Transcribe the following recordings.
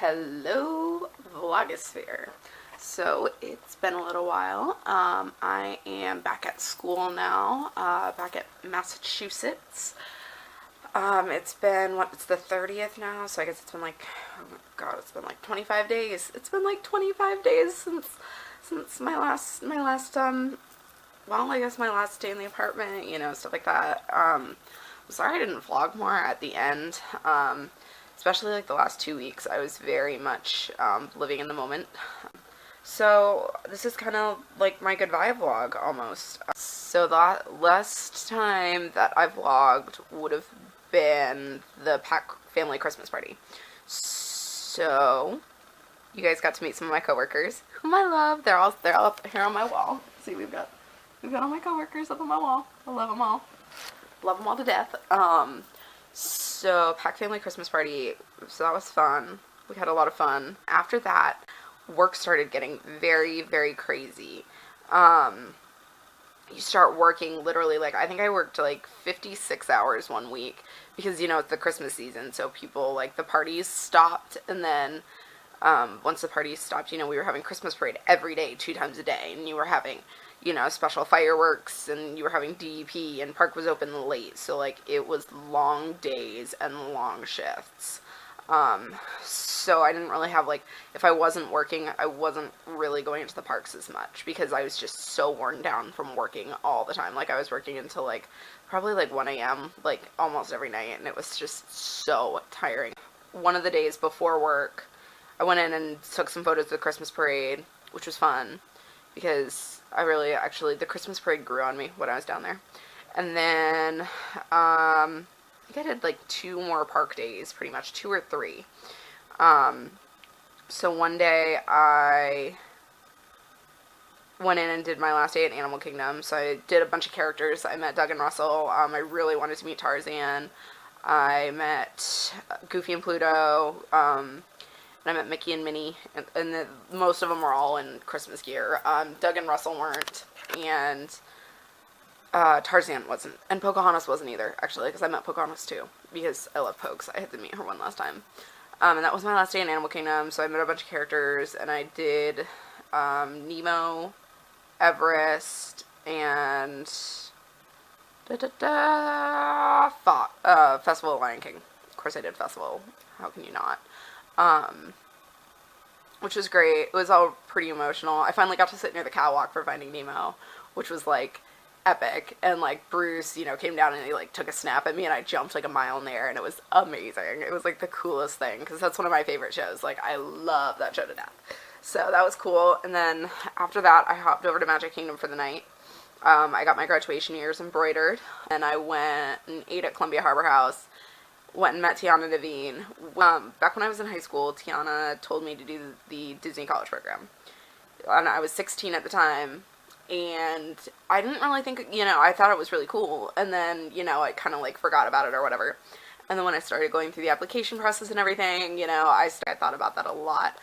Hello, Vlogosphere. So it's been a little while. I am back at school now, back at Massachusetts. It's been, it's the 30th now, so I guess it's been like, oh my god, it's been like 25 days. It's been like 25 days since my last, well, I guess my last day in the apartment, you know, stuff like that. I'm sorry I didn't vlog more at the end. Especially like the last 2 weeks, I was very much living in the moment. So this is kind of like my goodbye vlog almost. So the last time that I vlogged would have been the Pack family Christmas party. So you guys got to meet some of my coworkers, whom I love. They're all up here on my wall. See, we've got all my coworkers up on my wall. I love them all. Love them all to death. So, Pack family Christmas party, so that was fun. We had a lot of fun. After that, work started getting very, very crazy. You start working literally, like, I think I worked like 56 hours one week because, you know, it's the Christmas season, so people, like, the parties stopped, and then, once the parties stopped, you know, we were having Christmas parade every day, 2 times a day, and you were having, you know, special fireworks, and you were having DEP, and park was open late, so, like, it was long days and long shifts. So I didn't really have, like, if I wasn't working, I wasn't really going into the parks as much, because I was just so worn down from working all the time. Like, I was working until, like, probably, like, 1 a.m., like, almost every night, and it was just so tiring. One of the days before work, I went in and took some photos of the Christmas parade, which was fun, because I really, actually, the Christmas parade grew on me when I was down there. And then, I think I did like 2 more park days, pretty much, 2 or 3. So one day I went in and did my last day at Animal Kingdom, so I did a bunch of characters. I met Doug and Russell. I really wanted to meet Tarzan. I met Goofy and Pluto, and I met Mickey and Minnie, and most of them were all in Christmas gear. Doug and Russell weren't, and Tarzan wasn't, and Pocahontas wasn't either, actually, because I met Pocahontas too, because I love Pokes. I had to meet her one last time. And that was my last day in Animal Kingdom, so I met a bunch of characters, and I did Nemo, Everest, and Festival of Lion King. Of course I did Festival. How can you not? Which was great. It was all pretty emotional. I finally got to sit near the catwalk for Finding Nemo, which was, like, epic. And, like, Bruce, you know, came down and he, like, took a snap at me, and I jumped, like, a mile in the air, and it was amazing. It was, like, the coolest thing, because that's one of my favorite shows. Like, I love that show to death. So that was cool. And then after that, I hopped over to Magic Kingdom for the night. I got my graduation ears embroidered, and I went and ate at Columbia Harbor House. Went and met Tiana Devine. Back when I was in high school, Tiana told me to do the Disney College program. And I was 16 at the time, and I didn't really think, you know, I thought it was really cool, and then, you know, I kind of, like, forgot about it or whatever. And then when I started going through the application process and everything, you know, I thought about that a lot.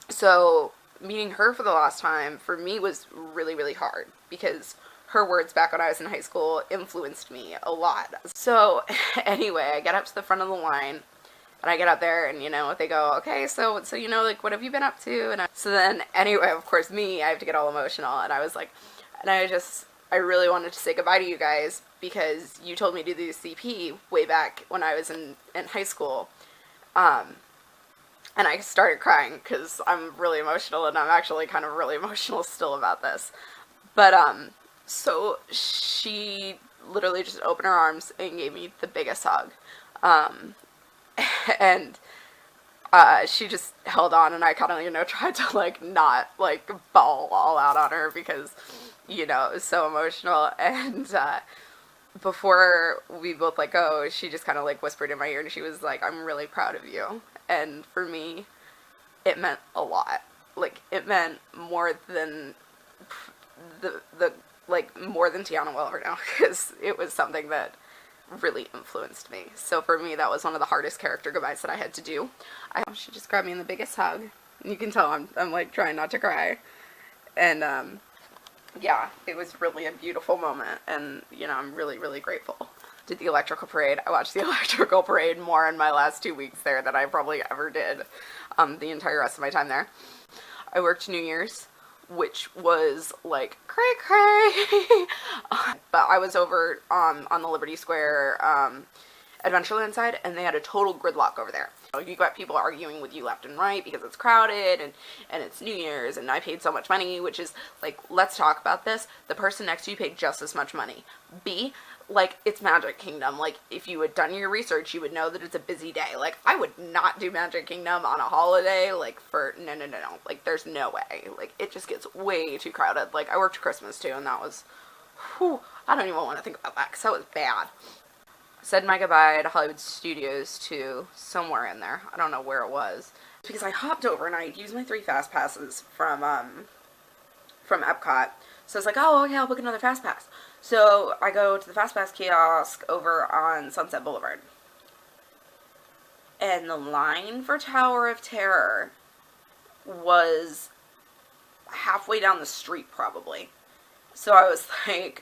So meeting her for the last time, for me, was really, really hard, because her words back when I was in high school influenced me a lot. So anyway, I get up to the front of the line, and I get up there, and, you know, they go, okay, so you know, like, what have you been up to? And so then, anyway, of course, I have to get all emotional, and I was like, and I really wanted to say goodbye to you guys, because you told me to do the CP way back when I was in high school. And I started crying, because I'm really emotional, and I'm actually kind of really emotional still about this. But, so she literally just opened her arms and gave me the biggest hug. And she just held on, and I kind of, you know, tried to, like, not, like, bawl all out on her, because, you know, it was so emotional. And before we both let go, she just kind of, like, whispered in my ear, and she was like, I'm really proud of you. And for me, it meant a lot. Like, it meant more than more than Tiana will ever know, because it was something that really influenced me. So for me, that was one of the hardest character goodbyes that I had to do. She just grabbed me in the biggest hug. You can tell I'm like, trying not to cry. And, yeah, it was really a beautiful moment, and, you know, I'm really, really grateful. did the electrical parade. I watched the electrical parade more in my last 2 weeks there than I probably ever did the entire rest of my time there. I worked New Year's, which was like cray cray. But I was over on the Liberty Square Adventureland side, and they had a total gridlock over there. You got people arguing with you left and right because it's crowded and it's New Year's, and I paid so much money, which is like, let's talk about this. The person next to you paid just as much money. B, like, it's Magic Kingdom. Like, if you had done your research, you would know that it's a busy day. Like, I would not do Magic Kingdom on a holiday, like, no. Like, there's no way. Like, it just gets way too crowded. Like, I worked Christmas, too, and that was, whew, I don't even want to think about that, because that was bad. Said my goodbye to Hollywood Studios, too, somewhere in there. I don't know where it was. It's because I hopped over and I used my 3 Fast Passes from Epcot. So I was like, oh, okay, I'll book another Fast Pass. So I go to the Fast Pass kiosk over on Sunset Boulevard. And the line for Tower of Terror was halfway down the street, probably. So I was like,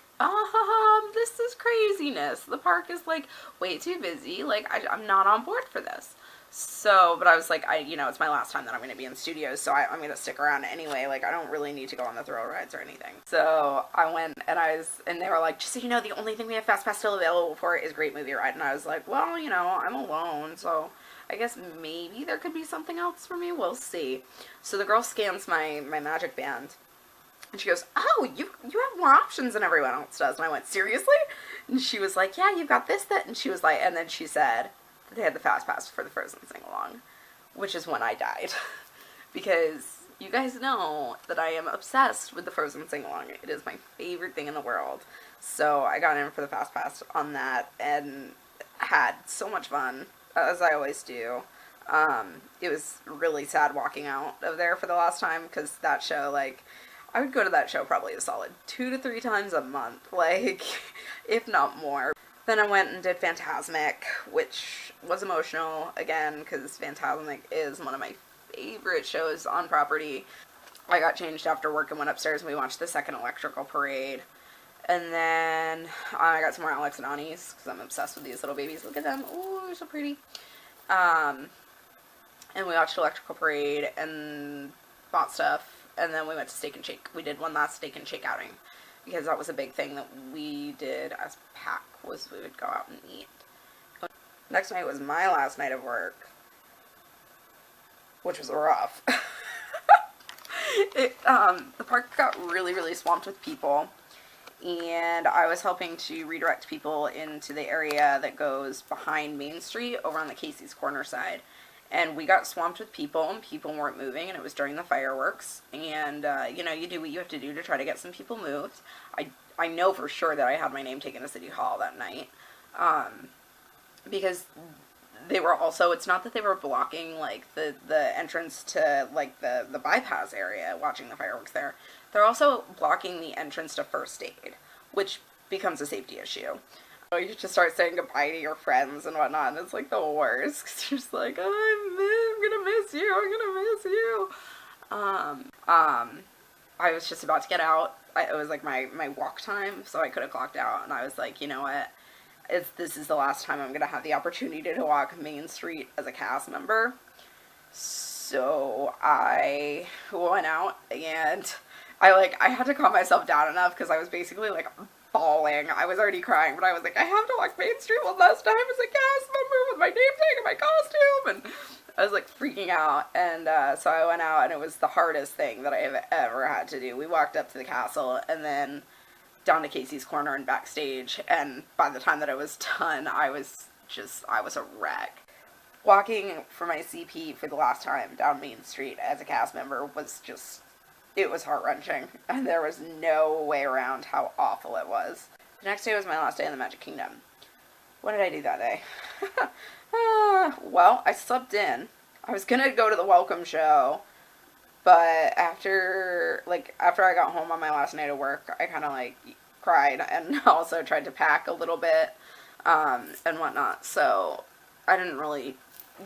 this is craziness. The park is, like, way too busy. Like, I'm not on board for this. So, but I was like, it's my last time that I'm going to be in studios, so I'm going to stick around anyway. Like, I don't really need to go on the thrill rides or anything. So I went, and they were like, just so you know, the only thing we have Fast Pass still available for is Great Movie Ride. And I was like, well, I'm alone, so I guess maybe there could be something else for me. We'll see. So the girl scans my Magic Band, and she goes, oh, you have more options than everyone else does. And I went, seriously? And she was like, yeah, you've got this, that. And she was like, and then she said they had the Fast Pass for the Frozen sing-along, which is when I died. Because you guys know that I am obsessed with the Frozen sing-along. It is my favorite thing in the world. So I got in for the Fast Pass on that and had so much fun, as I always do. It was really sad walking out of there for the last time, because that show, like, I would go to that show probably a solid 2 to 3 times a month, like, if not more. Then I went and did Fantasmic, which was emotional, again, because Fantasmic is one of my favorite shows on property. I got changed after work and went upstairs and we watched the second electrical parade. And then I got some more Alex and Annies, because I'm obsessed with these little babies. Look at them. Oh, they're so pretty. And we watched electrical parade and bought stuff. And then we went to Steak and Shake. We did one last Steak and Shake outing, because that was a big thing that we did as pack, was we would go out and eat. Next night was my last night of work, which was rough. The park got really, really swamped with people, and I was helping to redirect people into the area that goes behind Main Street over on the Casey's Corner side. And we got swamped with people, and people weren't moving, and it was during the fireworks. And, you do what you have to do to try to get some people moved. I know for sure that I had my name taken to City Hall that night. Because they were also, it's not that they were blocking, like, the entrance to, like, the bypass area, watching the fireworks there. They're also blocking the entrance to First Aid, which becomes a safety issue. You just start saying goodbye to your friends and whatnot, and it's like the worst, because you're just like, I'm gonna miss you. I was just about to get out. It was like my walk time, so I could have clocked out, and I was like, you know what, this is the last time I'm gonna have the opportunity to walk Main Street as a cast member. So I went out, and I had to calm myself down enough, because I was basically like bawling. I was already crying, but I was like, I have to walk Main Street one last time as a cast member with my name tag and my costume, and I was like freaking out. And so I went out, and it was the hardest thing that I have ever had to do. We walked up to the castle and then down to Casey's Corner and backstage, and by the time that I was done, I was a wreck. Walking for my CP for the last time down Main Street as a cast member was just, it was heart-wrenching, and there was no way around how awful it was. The next day was my last day in the Magic Kingdom. What did I do that day? Well, I slept in. I was gonna go to the welcome show, but after I got home on my last night of work, I kind of, like, cried, and also tried to pack a little bit, and whatnot, so I didn't really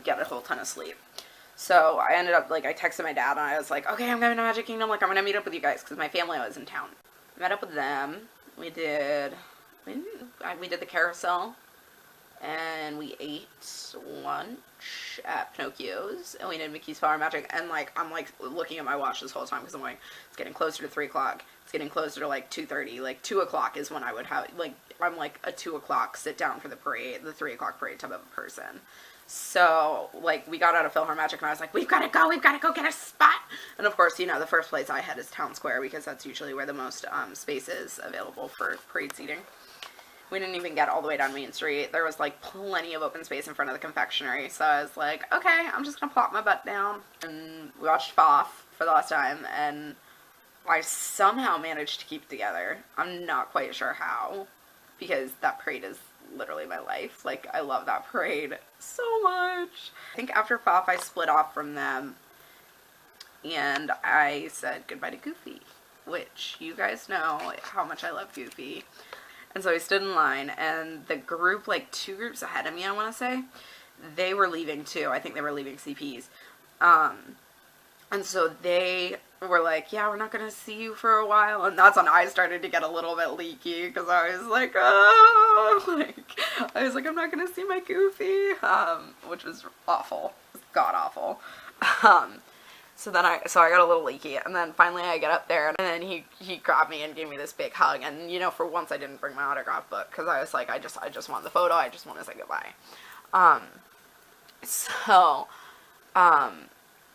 get a whole ton of sleep. So I ended up, like, I texted my dad, and I was like, okay, I'm going to Magic Kingdom, like, I'm going to meet up with you guys, because my family was in town. I met up with them. We did the carousel, and we ate lunch at Pinocchio's, and we did Mickey's Power Magic, and, like, I'm, like, looking at my watch this whole time, because I'm like, it's getting closer to 3 o'clock, it's getting closer to, like, 2:30, like, 2 o'clock is when I would have, like, I'm, like, a 2 o'clock sit down for the parade, the 3 o'clock parade type of a person. So, like, we got out of PhilharMagic, and I was like, we've got to go get a spot! And, of course, you know, the first place I had is Town Square, because that's usually where the most, space is available for parade seating. We didn't even get all the way down Main Street. There was, like, plenty of open space in front of the confectionery, so I was like, okay, I'm just gonna plop my butt down. And we watched Foff for the last time, and I somehow managed to keep it together. I'm not quite sure how, because that parade is literally my life. Like, I love that parade so much. I think after Foff, I split off from them, and I said goodbye to Goofy, which you guys know how much I love Goofy. And so I stood in line, and the group, like 2 groups ahead of me, I want to say, they were leaving too. I think they were leaving CPs. And so they were like, yeah, we're not going to see you for a while. And that's when I started to get a little bit leaky, because I was like, oh, I'm not going to see my Goofy, which was awful. It was god-awful. So I got a little leaky, and then finally I get up there, and then he grabbed me and gave me this big hug, and, you know, for once I didn't bring my autograph book, because I was like, I just want the photo, I just want to say goodbye.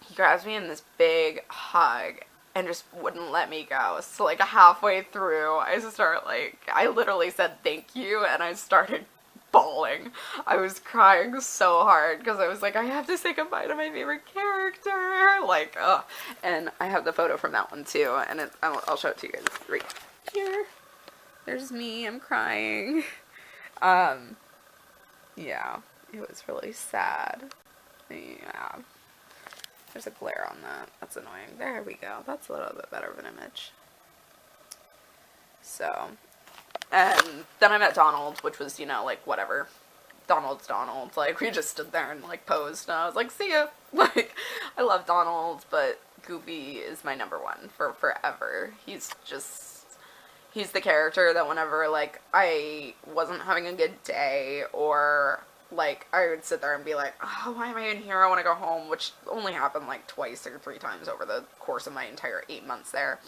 He grabs me in this big hug, and just wouldn't let me go. So, like, halfway through, I literally said thank you, and I started bawling. I was crying so hard, because I was like, I have to say goodbye to my favorite character, like, ugh. And I have the photo from that one too, and I'll show it to you guys right here. There's me, I'm crying. Yeah, it was really sad. Yeah, there's a glare on that, that's annoying. There we go, that's a little bit better of an image. So, and then I met Donald, which was, you know, like, whatever. Donald's Donald. Like, we just stood there and, like, posed, and I was like, see ya. Like, I love Donald, but Goofy is my number one for forever. He's the character that whenever, like, I wasn't having a good day, or, like, I would sit there and be like, oh, why am I in here? I want to go home, which only happened, like, 2 or 3 times over the course of my entire 8 months there.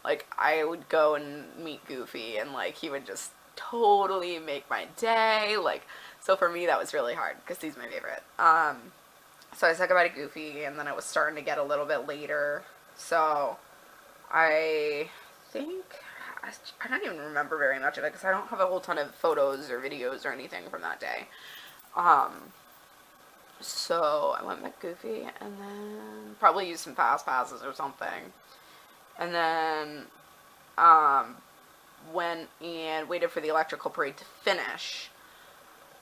Like, I would go and meet Goofy, and, like, he would just totally make my day. Like, so for me, that was really hard, because he's my favorite. So I said goodbye to Goofy, and then it was starting to get a little bit later. So I think, I don't even remember very much of it, because I don't have a whole ton of photos or videos or anything from that day. So I went with Goofy, and then probably used some fast passes or something. And then, went and waited for the electrical parade to finish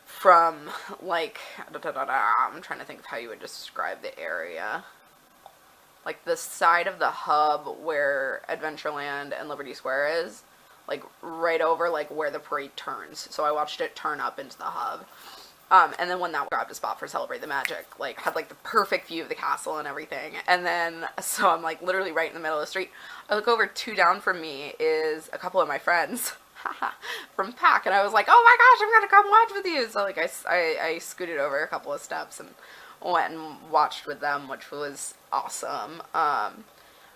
from, like, I'm trying to think of how you would describe the area. Like, the side of the hub where Adventureland and Liberty Square is, like, right over, like, where the parade turns. So I watched it turn up into the hub. And then when that grabbed a spot for Celebrate the Magic, like, had, like, the perfect view of the castle and everything. And then, so I'm, like, literally right in the middle of the street. I look over, 2 down from me is a couple of my friends from PAC, and I was like, oh my gosh, I'm gonna come watch with you. So, like, I scooted over a couple of steps and went and watched with them, which was awesome.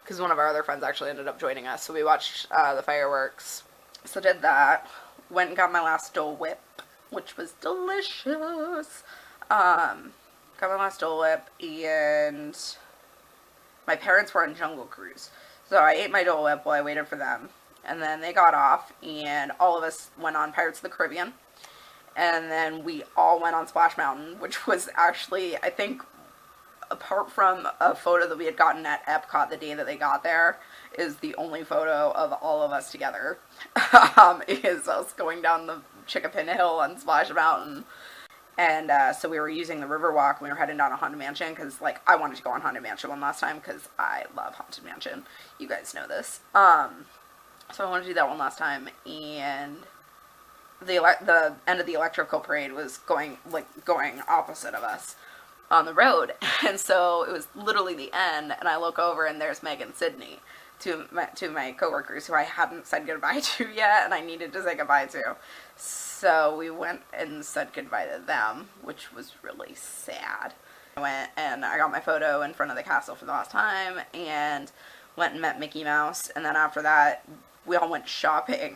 Because one of our other friends actually ended up joining us, so we watched the fireworks. So did that. Went and got my last Dole Whip, which was delicious. Got my last Dole Whip, and my parents were on Jungle Cruise. So I ate my Dole Whip while I waited for them. And then they got off, and all of us went on Pirates of the Caribbean. And then we all went on Splash Mountain, which was actually, I think, apart from a photo that we had gotten at Epcot the day that they got there, is the only photo of all of us together. Is us going down the Chickapin Hill on Splash Mountain. And so we were using the Riverwalk, and we were heading down to Haunted Mansion, because, like, I wanted to go on Haunted Mansion one last time, because I love Haunted Mansion. You guys know this. So I wanted to do that one last time, and the end of the electrical parade was going opposite of us on the road. And so it was literally the end, and I look over, and there's Meg and Sydney, two of my coworkers who I hadn't said goodbye to yet, and I needed to say goodbye to. So we went and said goodbye to them, which was really sad. I went and I got my photo in front of the castle for the last time and went and met Mickey Mouse. And then after that, we all went shopping.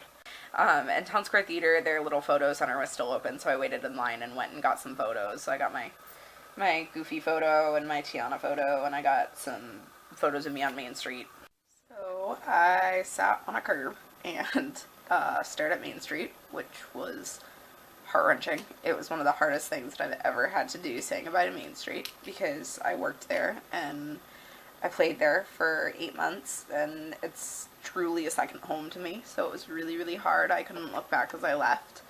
And Town Square Theater, their little photo center was still open, so I waited in line and went and got some photos. So I got my Goofy photo and my Tiana photo, and I got some photos of me on Main Street. So I sat on a curb and stared at Main Street, which was heart-wrenching. It was one of the hardest things that I've ever had to do, saying goodbye to Main Street, because I worked there and I played there for 8 months, and it's truly a second home to me, so it was really, really hard. I couldn't look back as I left.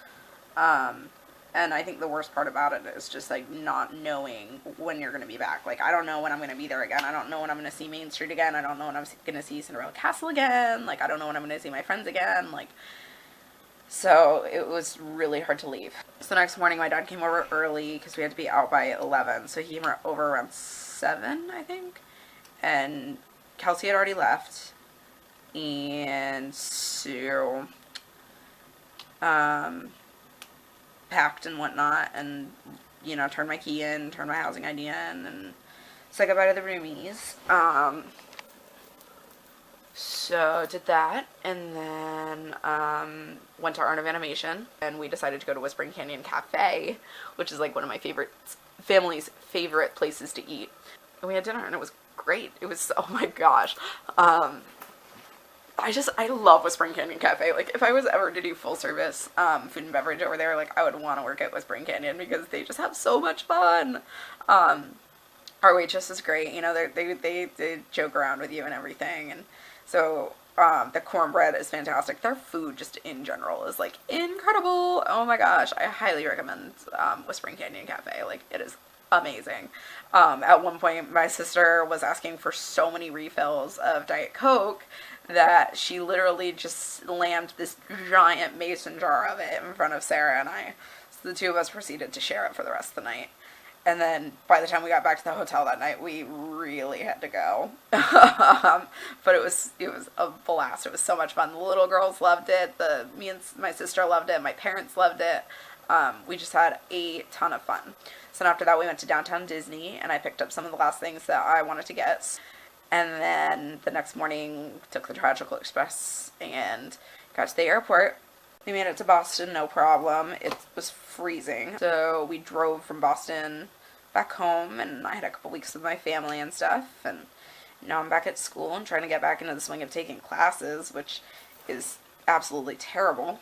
And I think the worst part about it is just, like, not knowing when you're going to be back. Like, I don't know when I'm going to be there again. I don't know when I'm going to see Main Street again. I don't know when I'm going to see Cinderella Castle again. Like, I don't know when I'm going to see my friends again. Like, so it was really hard to leave. So the next morning, my dad came over early because we had to be out by 11. So he came over around 7, I think. And Kelsey had already left. And so, packed and whatnot, and, you know, turned my key in, turned my housing ID in, and said goodbye to the roomies. So did that, and then went to Art of Animation, and we decided to go to Whispering Canyon Cafe, which is like one of my family's favorite places to eat. And we had dinner, and it was great. It was, oh my gosh. I love Whispering Canyon Cafe. Like, if I was ever to do full service food and beverage over there, like, I would want to work at Whispering Canyon because they just have so much fun. Our waitress is great. You know, they joke around with you and everything. And so the cornbread is fantastic. Their food just in general is, like, incredible. Oh my gosh. I highly recommend Whispering Canyon Cafe. Like, it is amazing. At one point, my sister was asking for so many refills of Diet Coke that she literally just slammed this giant mason jar of it in front of Sarah and I. So the two of us proceeded to share it for the rest of the night. And then by the time we got back to the hotel that night, we really had to go. But it was a blast. It was so much fun. The little girls loved it. Me and my sister loved it. My parents loved it. We just had a ton of fun. So after that, we went to Downtown Disney, and I picked up some of the last things that I wanted to get. And then the next morning, took the Tragical Express and got to the airport. We made it to Boston, no problem. It was freezing. So we drove from Boston back home, and I had a couple weeks with my family and stuff. And now I'm back at school and trying to get back into the swing of taking classes, which is absolutely terrible.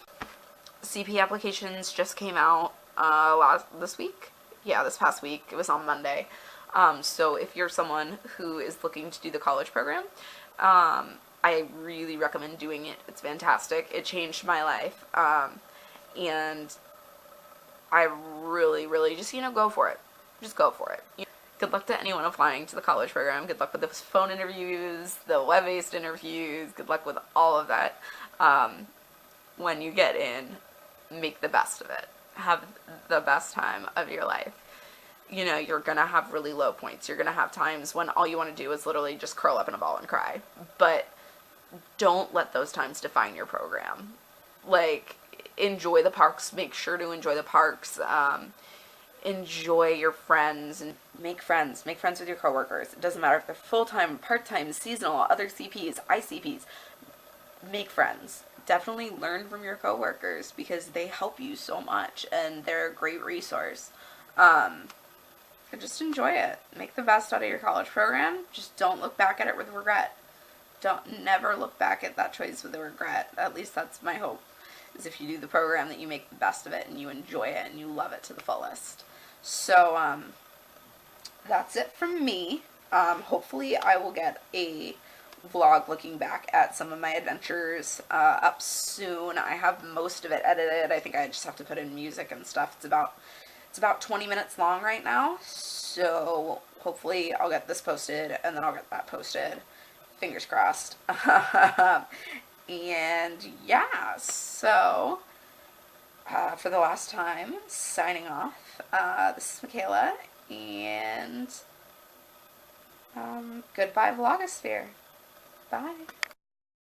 CP applications just came out this week. Yeah, this past week. It was on Monday. So if you're someone who is looking to do the college program, I really recommend doing it. It's fantastic. It changed my life. And I really, really just, go for it. Just go for it. Good luck to anyone applying to the college program. Good luck with the phone interviews, the web-based interviews. Good luck with all of that. When you get in, make the best of it. Have the best time of your life. You're going to have really low points. You're going to have times when all you want to do is literally just curl up in a ball and cry. But don't let those times define your program. Like, enjoy the parks. Make sure to enjoy the parks. Enjoy your friends and make friends. Make friends with your coworkers. It doesn't matter if they're full-time, part-time, seasonal, other CPs, ICPs. Make friends. Definitely learn from your coworkers because they help you so much and they're a great resource. Just enjoy it. Make the best out of your college program. Just don't look back at it with regret. Never look back at that choice with a regret. At least that's my hope, is if you do the program that you make the best of it and you enjoy it and you love it to the fullest. So, that's it from me. Hopefully I will get a vlog looking back at some of my adventures up soon. I have most of it edited. I think I just have to put in music and stuff. It's about 20 minutes long right now, so hopefully I'll get this posted, and then I'll get that posted. Fingers crossed. And yeah, so for the last time, signing off. This is Michaela, and goodbye Vlogosphere. Bye.